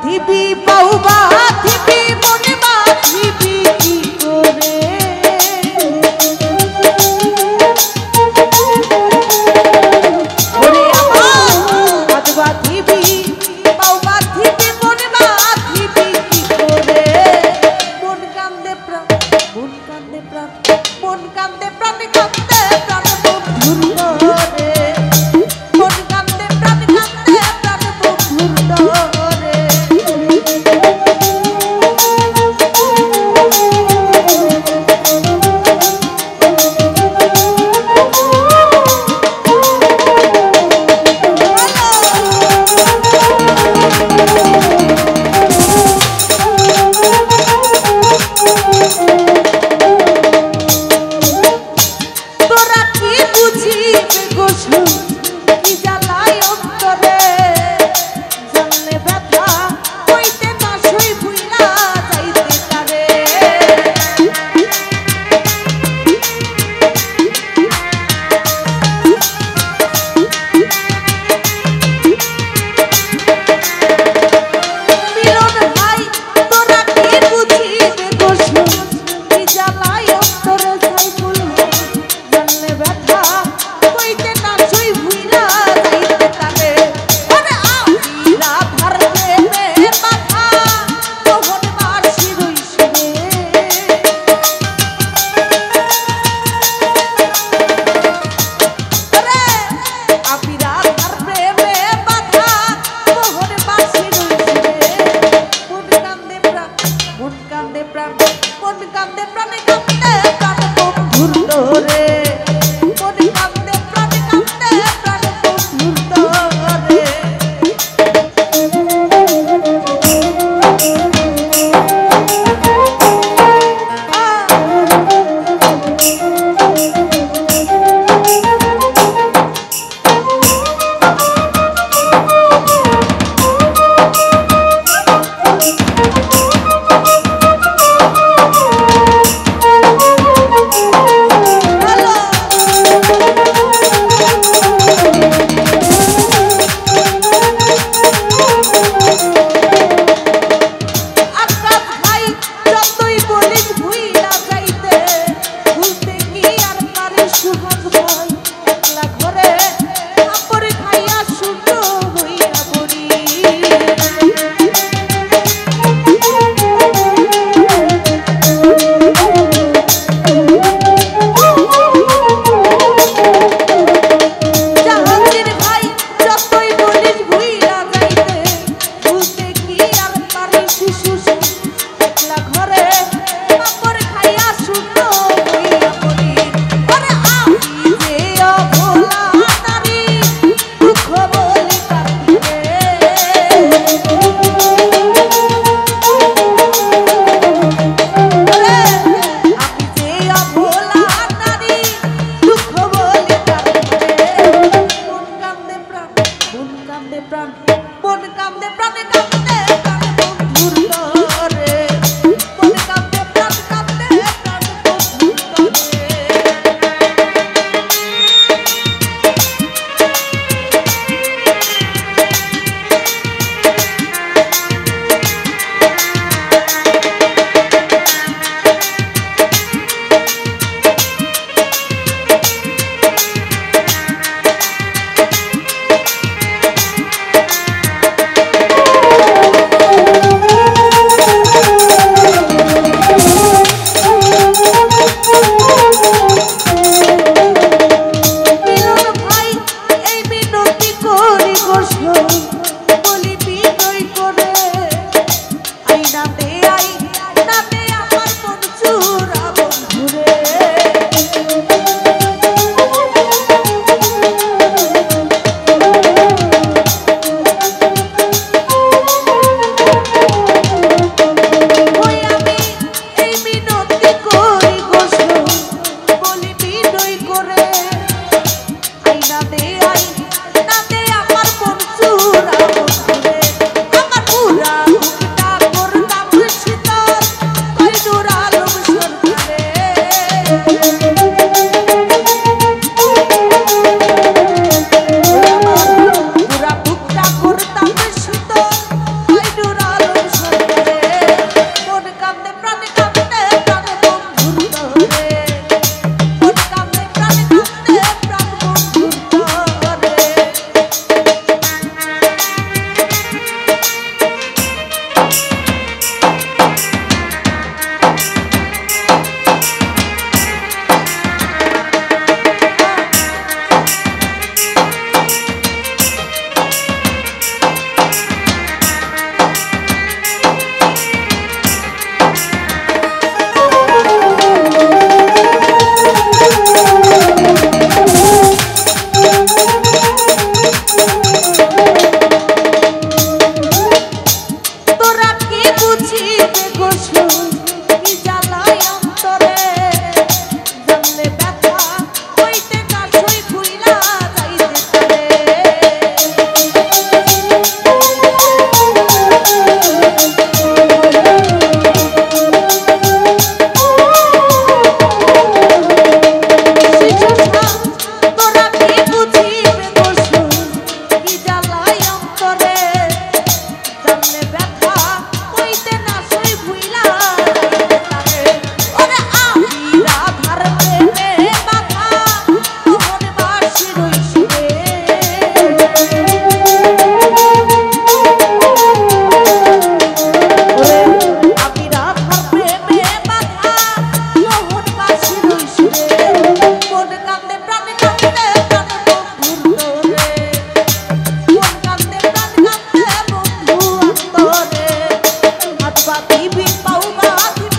বাঁধিবি বউ বাঁধিবি মনে বাঁধিবি কি করে ওরে আমার হাত বাঁধিবি বউ বাঁধিবি মনে বাঁধিবি কি করে মন কান্দে প্রাণ মন কান্দে প্রাণ মন কান্দে প্রাণ কান্দে প্রাণ বন্ধুর করে মন কান্দে প্রাণ কান্দে প্রাণ বন্ধুর করে গোসল কি জ্বালায় অন্তরে জানলে ব্যথা হইতে কাশই ভুইলা যাইতে পারে তোরা কি বুঝিবে গোসল কি জ্বালায় অন্তরে জানলে ব্যথা হইতে না সই ভুইলা যাইতে পারে ওরে আমি রাধার প্রেমে মাথা মোহন বাসি রইছি রে ওরে আমি রাধার প্রেমে মাথা মোহন বাসি রইছি রে মন কান্দে প্রাণ কান্দে প্রাণ বন্ধুর তোরে মন কান্দে প্রাণ কান্দে বন্ধু অন্তরে হাত পাতিবি পাও বাঁধিবি